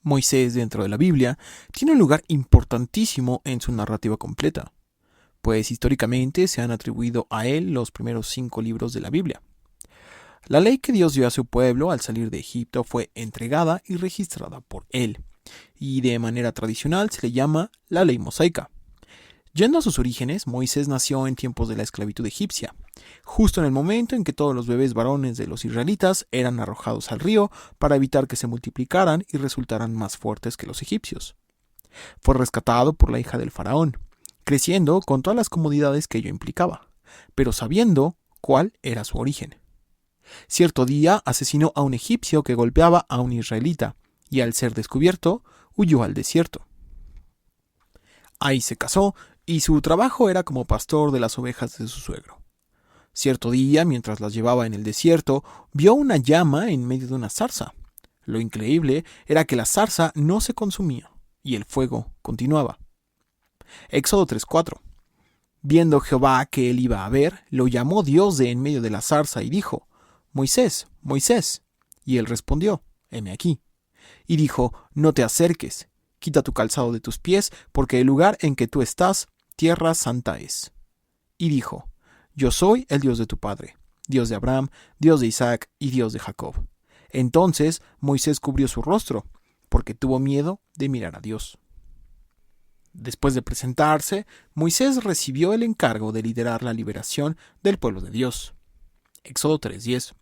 Moisés dentro de la Biblia tiene un lugar importantísimo en su narrativa completa, pues históricamente se han atribuido a él los primeros 5 libros de la Biblia. La ley que Dios dio a su pueblo al salir de Egipto fue entregada y registrada por él, y de manera tradicional se le llama la ley mosaica. Yendo a sus orígenes, Moisés nació en tiempos de la esclavitud egipcia, justo en el momento en que todos los bebés varones de los israelitas eran arrojados al río para evitar que se multiplicaran y resultaran más fuertes que los egipcios. Fue rescatado por la hija del faraón, creciendo con todas las comodidades que ello implicaba, pero sabiendo cuál era su origen. Cierto día asesinó a un egipcio que golpeaba a un israelita, y al ser descubierto, huyó al desierto. Ahí se casó, y su trabajo era como pastor de las ovejas de su suegro. Cierto día, mientras las llevaba en el desierto, vio una llama en medio de una zarza. Lo increíble era que la zarza no se consumía, y el fuego continuaba. Éxodo 3:4. Viendo Jehová que él iba a ver, lo llamó Dios de en medio de la zarza y dijo: Moisés, Moisés. Y él respondió: heme aquí. Y dijo: no te acerques, quita tu calzado de tus pies, porque el lugar en que tú estás, tierra santa es. Y dijo: yo soy el Dios de tu padre, Dios de Abraham, Dios de Isaac y Dios de Jacob. Entonces Moisés cubrió su rostro, porque tuvo miedo de mirar a Dios. Después de presentarse, Moisés recibió el encargo de liderar la liberación del pueblo de Dios. Éxodo 3:10.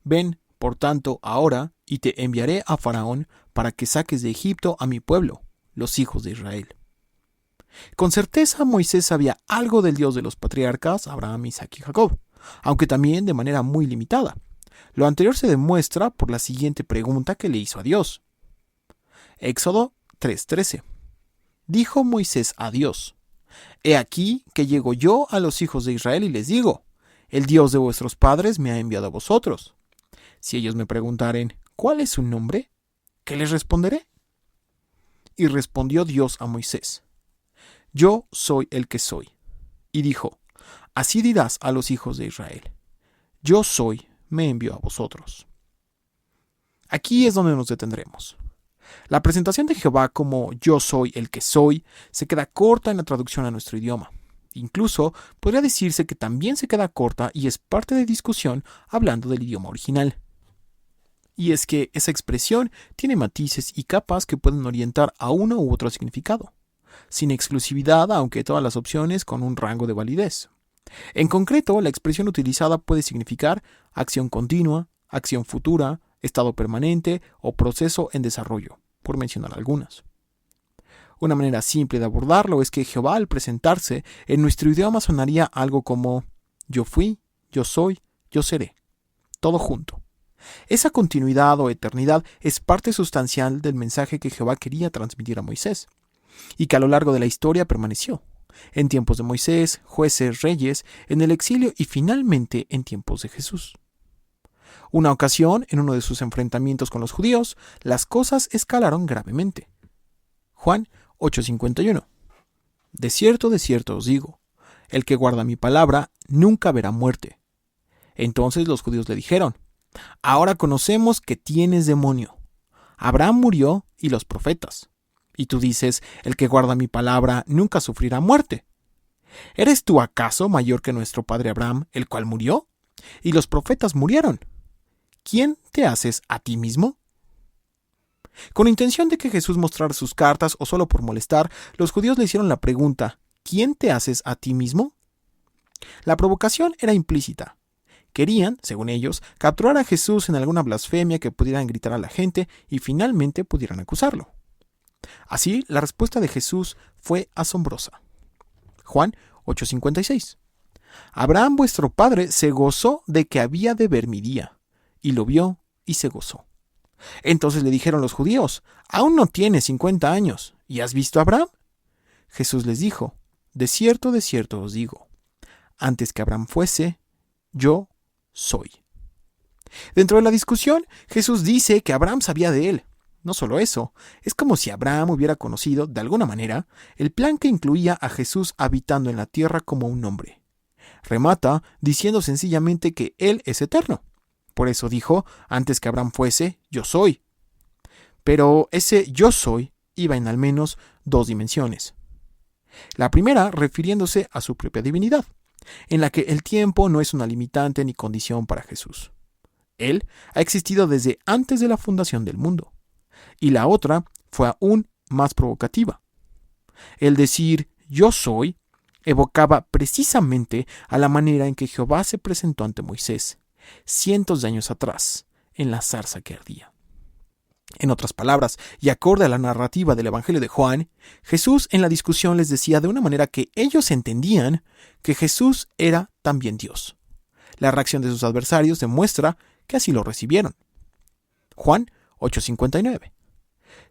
Ven, por tanto, ahora, y te enviaré a Faraón para que saques de Egipto a mi pueblo, los hijos de Israel. Con certeza Moisés sabía algo del Dios de los patriarcas Abraham, Isaac y Jacob, aunque también de manera muy limitada. Lo anterior se demuestra por la siguiente pregunta que le hizo a Dios. Éxodo 3:13. Dijo Moisés a Dios: he aquí que llego yo a los hijos de Israel y les digo: el Dios de vuestros padres me ha enviado a vosotros. Si ellos me preguntaren: ¿cuál es su nombre?, ¿qué les responderé? Y respondió Dios a Moisés: yo soy el que soy. Y dijo: así dirás a los hijos de Israel: yo soy, me envió a vosotros. Aquí es donde nos detendremos. La presentación de Jehová como yo soy el que soy se queda corta en la traducción a nuestro idioma. Incluso podría decirse que también se queda corta y es parte de discusión hablando del idioma original. Y es que esa expresión tiene matices y capas que pueden orientar a uno u otro significado, sin exclusividad, aunque todas las opciones con un rango de validez. En concreto, la expresión utilizada puede significar acción continua, acción futura, estado permanente o proceso en desarrollo, por mencionar algunas. Una manera simple de abordarlo es que Jehová, al presentarse, en nuestro idioma sonaría algo como yo fui, yo soy, yo seré, todo junto. Esa continuidad o eternidad es parte sustancial del mensaje que Jehová quería transmitir a Moisés, y que a lo largo de la historia permaneció, en tiempos de Moisés, jueces, reyes, en el exilio y finalmente en tiempos de Jesús. Una ocasión, en uno de sus enfrentamientos con los judíos, las cosas escalaron gravemente. Juan 8:51. De cierto os digo, el que guarda mi palabra nunca verá muerte. Entonces los judíos le dijeron: ahora conocemos que tienes demonio. Abraham murió y los profetas. Y tú dices: el que guarda mi palabra nunca sufrirá muerte. ¿Eres tú acaso mayor que nuestro padre Abraham, el cual murió? Y los profetas murieron. ¿Quién te haces a ti mismo? Con intención de que Jesús mostrara sus cartas o solo por molestar, los judíos le hicieron la pregunta: ¿quién te haces a ti mismo? La provocación era implícita. Querían, según ellos, capturar a Jesús en alguna blasfemia que pudieran gritar a la gente y finalmente pudieran acusarlo. Así, la respuesta de Jesús fue asombrosa. Juan 8:56. Abraham vuestro padre se gozó de que había de ver mi día, y lo vio y se gozó. Entonces le dijeron los judíos: aún no tienes 50 años, ¿y has visto a Abraham? Jesús les dijo: de cierto os digo, antes que Abraham fuese, yo soy. Dentro de la discusión, Jesús dice que Abraham sabía de él. No solo eso, es como si Abraham hubiera conocido, de alguna manera, el plan que incluía a Jesús habitando en la tierra como un hombre. Remata diciendo sencillamente que él es eterno. Por eso dijo: antes que Abraham fuese, yo soy. Pero ese yo soy iba en al menos dos dimensiones. La primera refiriéndose a su propia divinidad, en la que el tiempo no es una limitante ni condición para Jesús. Él ha existido desde antes de la fundación del mundo. Y la otra fue aún más provocativa. El decir yo soy evocaba precisamente a la manera en que Jehová se presentó ante Moisés, cientos de años atrás, en la zarza que ardía. En otras palabras, y acorde a la narrativa del Evangelio de Juan, Jesús en la discusión les decía de una manera que ellos entendían que Jesús era también Dios. La reacción de sus adversarios demuestra que así lo recibieron. Juan 8:59.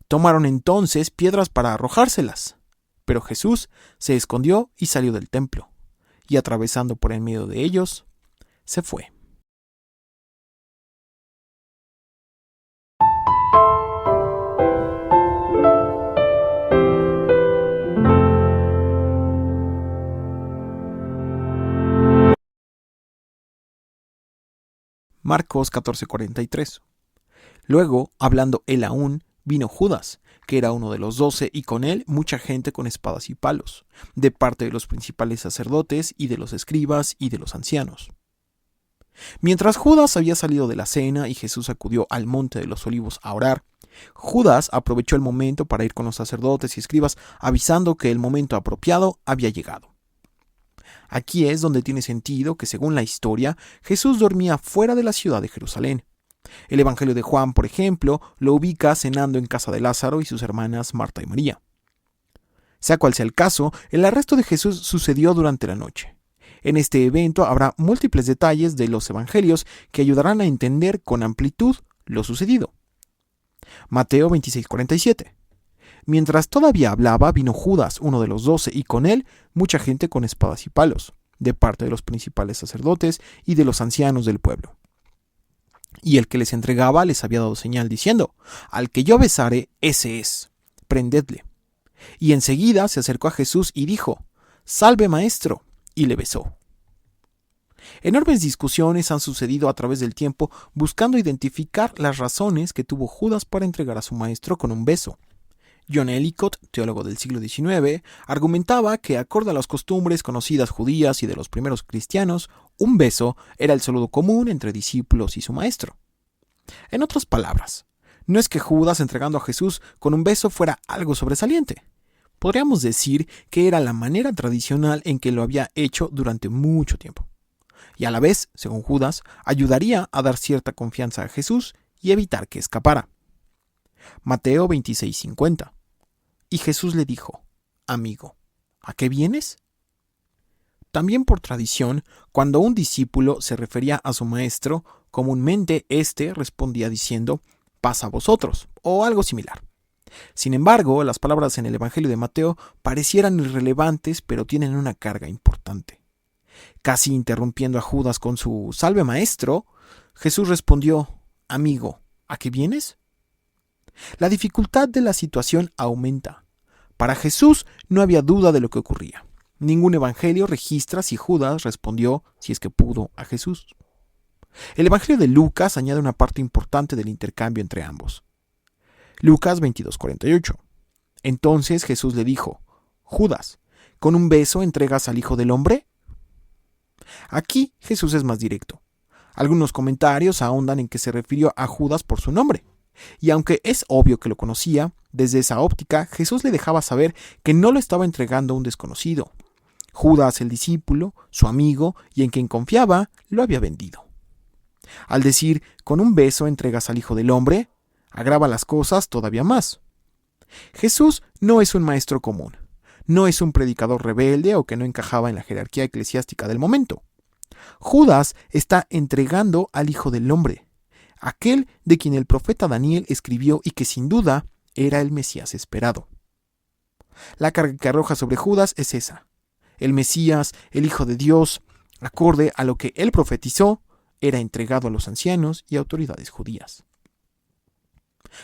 Tomaron entonces piedras para arrojárselas, pero Jesús se escondió y salió del templo, y atravesando por en medio de ellos, se fue. Marcos 14:43. Luego, hablando él aún, vino Judas, que era uno de los 12, y con él mucha gente con espadas y palos, de parte de los principales sacerdotes y de los escribas y de los ancianos. Mientras Judas había salido de la cena y Jesús acudió al monte de los olivos a orar, Judas aprovechó el momento para ir con los sacerdotes y escribas avisando que el momento apropiado había llegado. Aquí es donde tiene sentido que, según la historia, Jesús dormía fuera de la ciudad de Jerusalén. El Evangelio de Juan, por ejemplo, lo ubica cenando en casa de Lázaro y sus hermanas Marta y María. Sea cual sea el caso, el arresto de Jesús sucedió durante la noche. En este evento habrá múltiples detalles de los evangelios que ayudarán a entender con amplitud lo sucedido. Mateo 26:47. Mientras todavía hablaba, vino Judas, uno de los 12, y con él mucha gente con espadas y palos, de parte de los principales sacerdotes y de los ancianos del pueblo. Y el que les entregaba les había dado señal diciendo: al que yo besare, ese es, prendedle. Y enseguida se acercó a Jesús y dijo: salve, maestro, y le besó. Enormes discusiones han sucedido a través del tiempo buscando identificar las razones que tuvo Judas para entregar a su maestro con un beso. John Ellicott, teólogo del siglo XIX, argumentaba que, acorde a las costumbres conocidas judías y de los primeros cristianos, un beso era el saludo común entre discípulos y su maestro. En otras palabras, no es que Judas entregando a Jesús con un beso fuera algo sobresaliente. Podríamos decir que era la manera tradicional en que lo había hecho durante mucho tiempo. Y a la vez, según Judas, ayudaría a dar cierta confianza a Jesús y evitar que escapara. Mateo 26:50. Y Jesús le dijo: amigo, ¿a qué vienes? También por tradición, cuando un discípulo se refería a su maestro, comúnmente éste respondía diciendo: paz a vosotros, o algo similar. Sin embargo, las palabras en el Evangelio de Mateo parecieran irrelevantes, pero tienen una carga importante. Casi interrumpiendo a Judas con su salve maestro, Jesús respondió: amigo, ¿a qué vienes? La dificultad de la situación aumenta. Para Jesús no había duda de lo que ocurría. Ningún evangelio registra si Judas respondió, si es que pudo, a Jesús. El Evangelio de Lucas añade una parte importante del intercambio entre ambos. Lucas 22:48. Entonces Jesús le dijo: Judas, ¿con un beso entregas al Hijo del Hombre? Aquí Jesús es más directo. Algunos comentarios ahondan en que se refirió a Judas por su nombre. Y aunque es obvio que lo conocía, desde esa óptica Jesús le dejaba saber que no lo estaba entregando a un desconocido. Judas, el discípulo, su amigo y en quien confiaba, lo había vendido. Al decir: con un beso entregas al Hijo del Hombre, agrava las cosas todavía más. Jesús no es un maestro común, no es un predicador rebelde o que no encajaba en la jerarquía eclesiástica del momento. Judas está entregando al Hijo del Hombre, aquel de quien el profeta Daniel escribió y que sin duda era el Mesías esperado. La carga que arroja sobre Judas es esa: el Mesías, el Hijo de Dios, acorde a lo que él profetizó, era entregado a los ancianos y autoridades judías.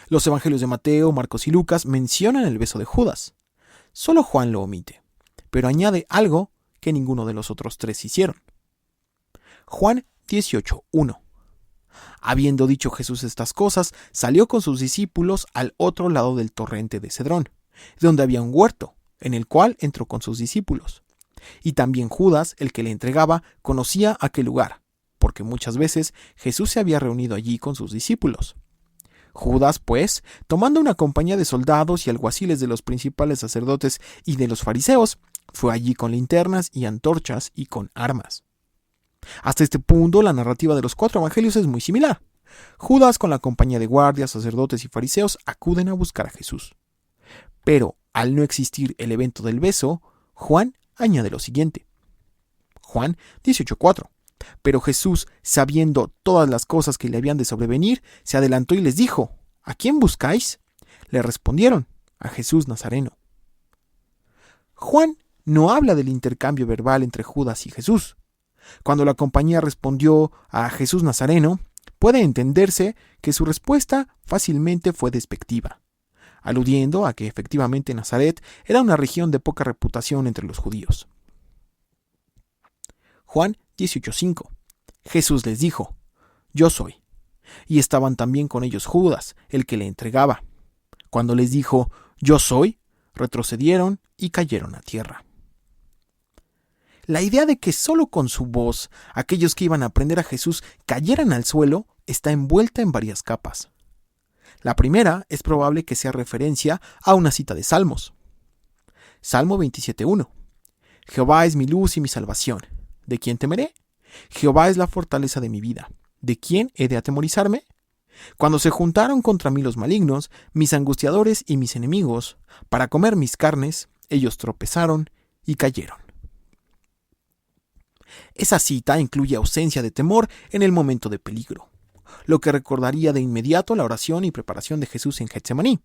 Los evangelios de Mateo, Marcos y Lucas mencionan el beso de Judas. Solo Juan lo omite, pero añade algo que ninguno de los otros tres hicieron. Juan 18:1. Habiendo dicho Jesús estas cosas, salió con sus discípulos al otro lado del torrente de Cedrón, donde había un huerto, en el cual entró con sus discípulos. Y también Judas, el que le entregaba, conocía aquel lugar, porque muchas veces Jesús se había reunido allí con sus discípulos. Judas, pues, tomando una compañía de soldados y alguaciles de los principales sacerdotes y de los fariseos, fue allí con linternas y antorchas y con armas. Hasta este punto, la narrativa de los 4 evangelios es muy similar. Judas, con la compañía de guardias, sacerdotes y fariseos, acuden a buscar a Jesús. Pero, al no existir el evento del beso, Juan añade lo siguiente. Juan 18:4. Pero Jesús, sabiendo todas las cosas que le habían de sobrevenir, se adelantó y les dijo: ¿A quién buscáis? Le respondieron: a Jesús Nazareno. Juan no habla del intercambio verbal entre Judas y Jesús. Cuando la compañía respondió a Jesús Nazareno, puede entenderse que su respuesta fácilmente fue despectiva, aludiendo a que efectivamente Nazaret era una región de poca reputación entre los judíos. Juan 18:5. Jesús les dijo: Yo soy. Y estaban también con ellos Judas, el que le entregaba. Cuando les dijo: Yo soy, retrocedieron y cayeron a tierra. La idea de que solo con su voz aquellos que iban a aprender a Jesús cayeran al suelo está envuelta en varias capas. La primera es probable que sea referencia a una cita de Salmos. Salmo 27:1. Jehová es mi luz y mi salvación. ¿De quién temeré? Jehová es la fortaleza de mi vida. ¿De quién he de atemorizarme? Cuando se juntaron contra mí los malignos, mis angustiadores y mis enemigos, para comer mis carnes, ellos tropezaron y cayeron. Esa cita incluye ausencia de temor en el momento de peligro, lo que recordaría de inmediato la oración y preparación de Jesús en Getsemaní.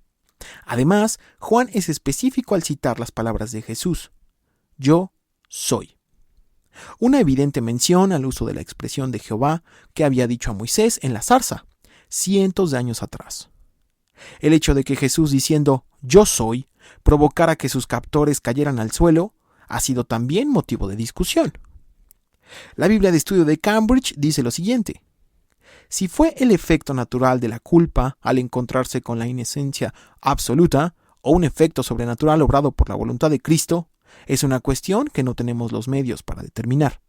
Además, Juan es específico al citar las palabras de Jesús: Yo soy. Una evidente mención al uso de la expresión de Jehová que había dicho a Moisés en la zarza, cientos de años atrás. El hecho de que Jesús diciendo «Yo soy» provocara que sus captores cayeran al suelo ha sido también motivo de discusión. La Biblia de Estudio de Cambridge dice lo siguiente: si fue el efecto natural de la culpa al encontrarse con la inocencia absoluta o un efecto sobrenatural obrado por la voluntad de Cristo, es una cuestión que no tenemos los medios para determinar.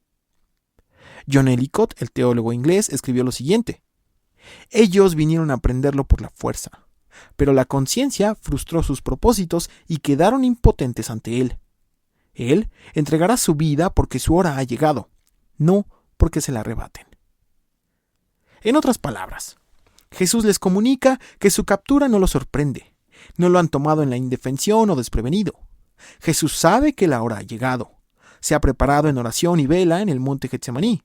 John Ellicott, el teólogo inglés, escribió lo siguiente: ellos vinieron a aprenderlo por la fuerza, pero la conciencia frustró sus propósitos y quedaron impotentes ante él. Él entregará su vida porque su hora ha llegado, no porque se la arrebaten. En otras palabras, Jesús les comunica que su captura no lo sorprende, no lo han tomado en la indefensión o desprevenido. Jesús sabe que la hora ha llegado. Se ha preparado en oración y vela en el monte Getsemaní.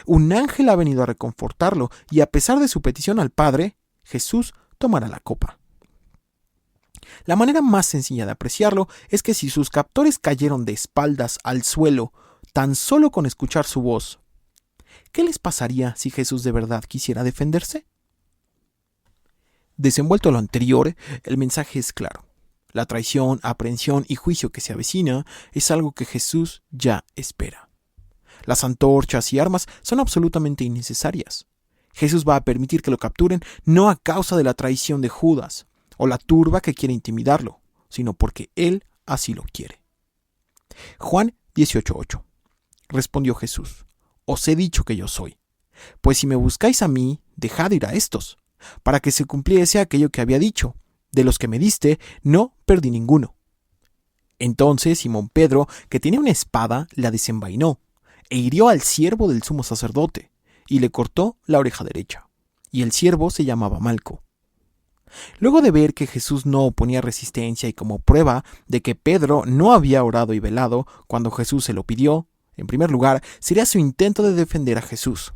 Un ángel ha venido a reconfortarlo y a pesar de su petición al Padre, Jesús tomará la copa. La manera más sencilla de apreciarlo es que si sus captores cayeron de espaldas al suelo tan solo con escuchar su voz, ¿qué les pasaría si Jesús de verdad quisiera defenderse? Desenvuelto lo anterior, el mensaje es claro. La traición, aprehensión y juicio que se avecina es algo que Jesús ya espera. Las antorchas y armas son absolutamente innecesarias. Jesús va a permitir que lo capturen no a causa de la traición de Judas o la turba que quiere intimidarlo, sino porque Él así lo quiere. Juan 18:8. Respondió Jesús: os he dicho que yo soy. Pues si me buscáis a mí, dejad ir a estos, para que se cumpliese aquello que había dicho: de los que me diste, no perdí ninguno. Entonces Simón Pedro, que tenía una espada, la desenvainó, e hirió al siervo del sumo sacerdote, y le cortó la oreja derecha. Y el siervo se llamaba Malco. Luego de ver que Jesús no oponía resistencia y como prueba de que Pedro no había orado y velado cuando Jesús se lo pidió, en primer lugar, sería su intento de defender a Jesús,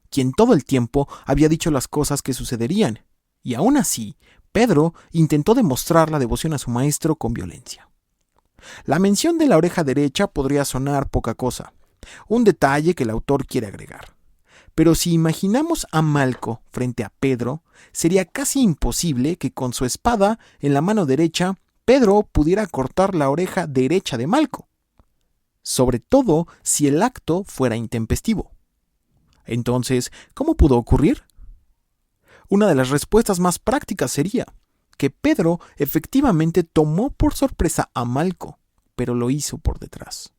quien todo el tiempo había dicho las cosas que sucederían, y aún así, Pedro intentó demostrar la devoción a su maestro con violencia. La mención de la oreja derecha podría sonar poca cosa, un detalle que el autor quiere agregar. Pero si imaginamos a Malco frente a Pedro, sería casi imposible que con su espada en la mano derecha, Pedro pudiera cortar la oreja derecha de Malco, sobre todo si el acto fuera intempestivo. Entonces, ¿cómo pudo ocurrir? Una de las respuestas más prácticas sería que Pedro efectivamente tomó por sorpresa a Malco, pero lo hizo por detrás.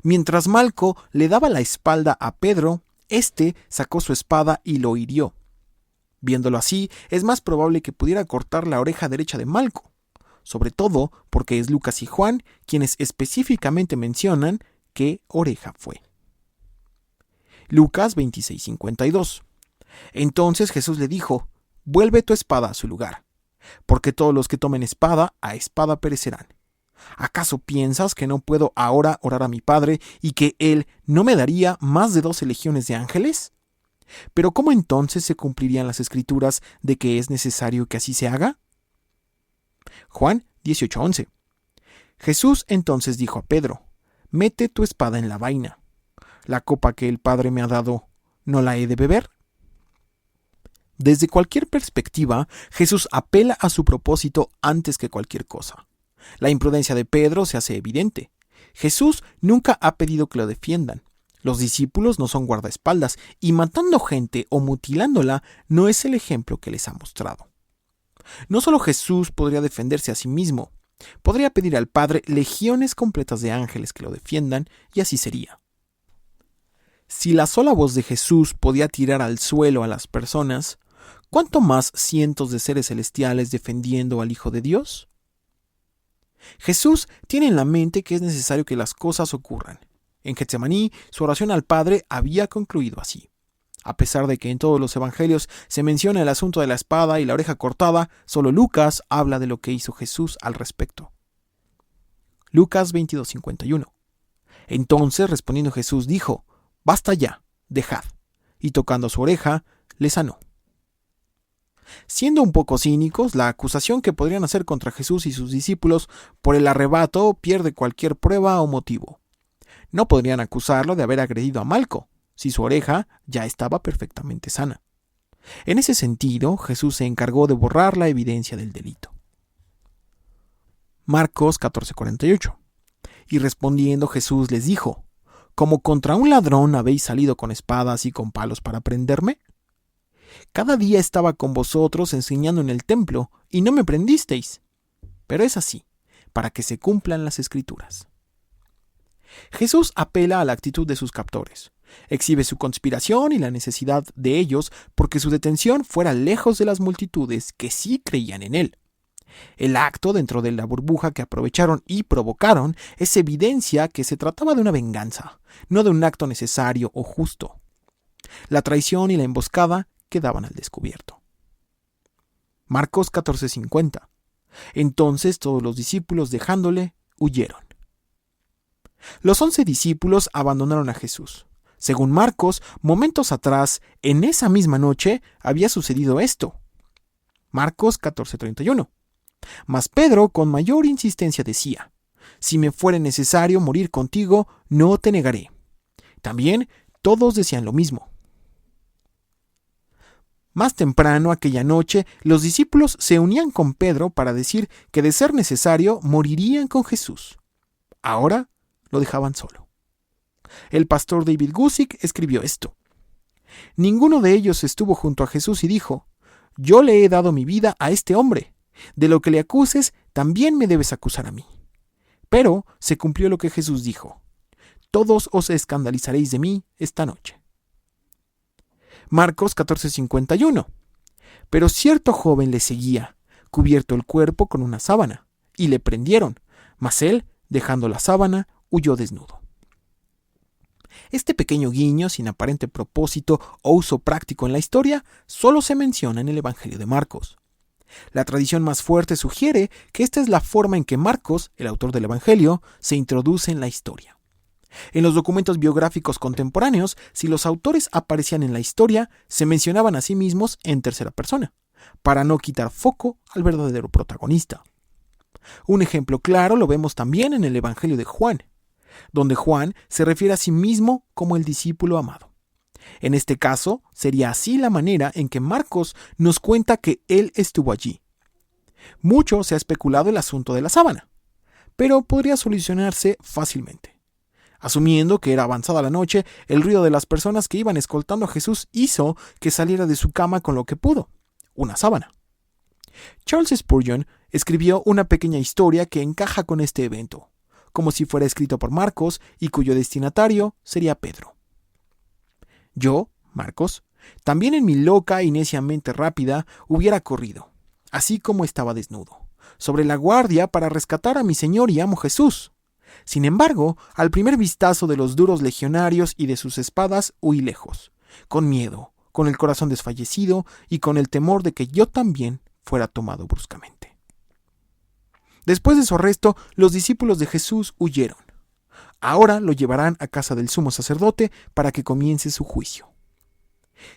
Mientras Malco le daba la espalda a Pedro, éste sacó su espada y lo hirió. Viéndolo así, es más probable que pudiera cortar la oreja derecha de Malco, sobre todo porque es Lucas y Juan quienes específicamente mencionan qué oreja fue. Lucas 26:52. Entonces Jesús le dijo: «Vuelve tu espada a su lugar, porque todos los que tomen espada, a espada perecerán. ¿Acaso piensas que no puedo ahora orar a mi Padre y que Él no me daría más de 12 legiones de ángeles? Pero ¿cómo entonces se cumplirían las escrituras de que es necesario que así se haga?» Juan 18:11. Jesús entonces dijo a Pedro: «Mete tu espada en la vaina. ¿La copa que el Padre me ha dado, no la he de beber?» Desde cualquier perspectiva, Jesús apela a su propósito antes que cualquier cosa. La imprudencia de Pedro se hace evidente. Jesús nunca ha pedido que lo defiendan. Los discípulos no son guardaespaldas, y matando gente o mutilándola no es el ejemplo que les ha mostrado. No solo Jesús podría defenderse a sí mismo, podría pedir al Padre legiones completas de ángeles que lo defiendan, y así sería. Si la sola voz de Jesús podía tirar al suelo a las personas, ¿cuánto más cientos de seres celestiales defendiendo al Hijo de Dios? Jesús tiene en la mente que es necesario que las cosas ocurran. En Getsemaní, su oración al Padre había concluido así. A pesar de que en todos los evangelios se menciona el asunto de la espada y la oreja cortada, solo Lucas habla de lo que hizo Jesús al respecto. Lucas 22:51. Entonces, respondiendo Jesús, dijo: «Basta ya, dejad». Y tocando su oreja, le sanó. Siendo un poco cínicos, la acusación que podrían hacer contra Jesús y sus discípulos por el arrebato pierde cualquier prueba o motivo. No podrían acusarlo de haber agredido a Malco, si su oreja ya estaba perfectamente sana. En ese sentido, Jesús se encargó de borrar la evidencia del delito. Marcos 14:48. Y respondiendo Jesús les dijo: «¿Como contra un ladrón habéis salido con espadas y con palos para prenderme? Cada día estaba con vosotros enseñando en el templo, y no me prendisteis. Pero es así, para que se cumplan las Escrituras». Jesús apela a la actitud de sus captores. Exhibe su conspiración y la necesidad de ellos porque su detención fuera lejos de las multitudes que sí creían en él. El acto dentro de la burbuja que aprovecharon y provocaron es evidencia que se trataba de una venganza, no de un acto necesario o justo. La traición y la emboscada quedaban al descubierto. Marcos 14:50. Entonces todos los discípulos, dejándole, huyeron. Los 11 discípulos abandonaron a Jesús. Según Marcos, momentos atrás, en esa misma noche, había sucedido esto. Marcos 14:31. Mas Pedro con mayor insistencia decía: «Si me fuere necesario morir contigo, no te negaré». También todos decían lo mismo. Más temprano aquella noche, los discípulos se unían con Pedro para decir que de ser necesario morirían con Jesús. Ahora lo dejaban solo. El pastor David Guzik escribió esto: «Ninguno de ellos estuvo junto a Jesús y dijo: yo le he dado mi vida a este hombre. De lo que le acuses, también me debes acusar a mí». Pero se cumplió lo que Jesús dijo: «Todos os escandalizaréis de mí esta noche». Marcos 14:51. Pero cierto joven le seguía, cubierto el cuerpo con una sábana, y le prendieron, mas él, dejando la sábana, huyó desnudo. Este pequeño guiño, sin aparente propósito o uso práctico en la historia, solo se menciona en el Evangelio de Marcos. La tradición más fuerte sugiere que esta es la forma en que Marcos, el autor del Evangelio, se introduce en la historia. En los documentos biográficos contemporáneos, si los autores aparecían en la historia, se mencionaban a sí mismos en tercera persona, para no quitar foco al verdadero protagonista. Un ejemplo claro lo vemos también en el Evangelio de Juan, donde Juan se refiere a sí mismo como el discípulo amado. En este caso, sería así la manera en que Marcos nos cuenta que él estuvo allí. Mucho se ha especulado el asunto de la sábana, pero podría solucionarse fácilmente. Asumiendo que era avanzada la noche, el ruido de las personas que iban escoltando a Jesús hizo que saliera de su cama con lo que pudo, una sábana. Charles Spurgeon escribió una pequeña historia que encaja con este evento, como si fuera escrito por Marcos y cuyo destinatario sería Pedro. Yo, Marcos, también en mi loca y necia mente rápida hubiera corrido, así como estaba desnudo, sobre la guardia para rescatar a mi Señor y amo Jesús. Sin embargo, al primer vistazo de los duros legionarios y de sus espadas huí lejos, con miedo, con el corazón desfallecido y con el temor de que yo también fuera tomado bruscamente. Después de su arresto, los discípulos de Jesús huyeron. Ahora lo llevarán a casa del sumo sacerdote para que comience su juicio.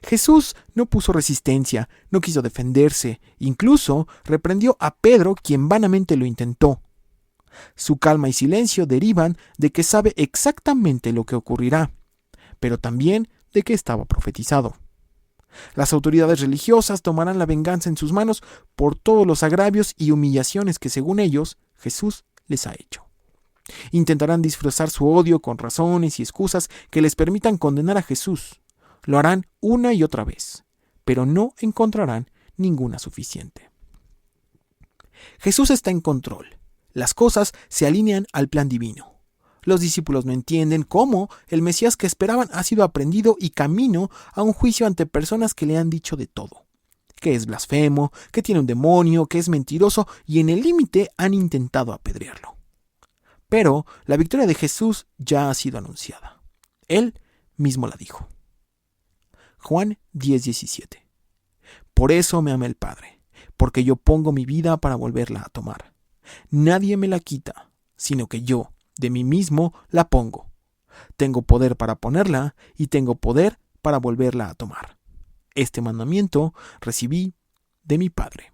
Jesús no puso resistencia, no quiso defenderse, incluso reprendió a Pedro, quien vanamente lo intentó. Su calma y silencio derivan de que sabe exactamente lo que ocurrirá, pero también de que estaba profetizado. Las autoridades religiosas tomarán la venganza en sus manos por todos los agravios y humillaciones que, según ellos, Jesús les ha hecho. Intentarán disfrazar su odio con razones y excusas que les permitan condenar a Jesús. Lo harán una y otra vez, pero no encontrarán ninguna suficiente. Jesús está en control. Las cosas se alinean al plan divino. Los discípulos no entienden cómo el Mesías que esperaban ha sido aprehendido y camino a un juicio ante personas que le han dicho de todo. Que es blasfemo, que tiene un demonio, que es mentiroso y en el límite han intentado apedrearlo. Pero la victoria de Jesús ya ha sido anunciada. Él mismo la dijo. Juan 10:17. Por eso me ama el Padre, porque yo pongo mi vida para volverla a tomar. Nadie me la quita, sino que yo, de mí mismo, la pongo. Tengo poder para ponerla y tengo poder para volverla a tomar. Este mandamiento recibí de mi Padre.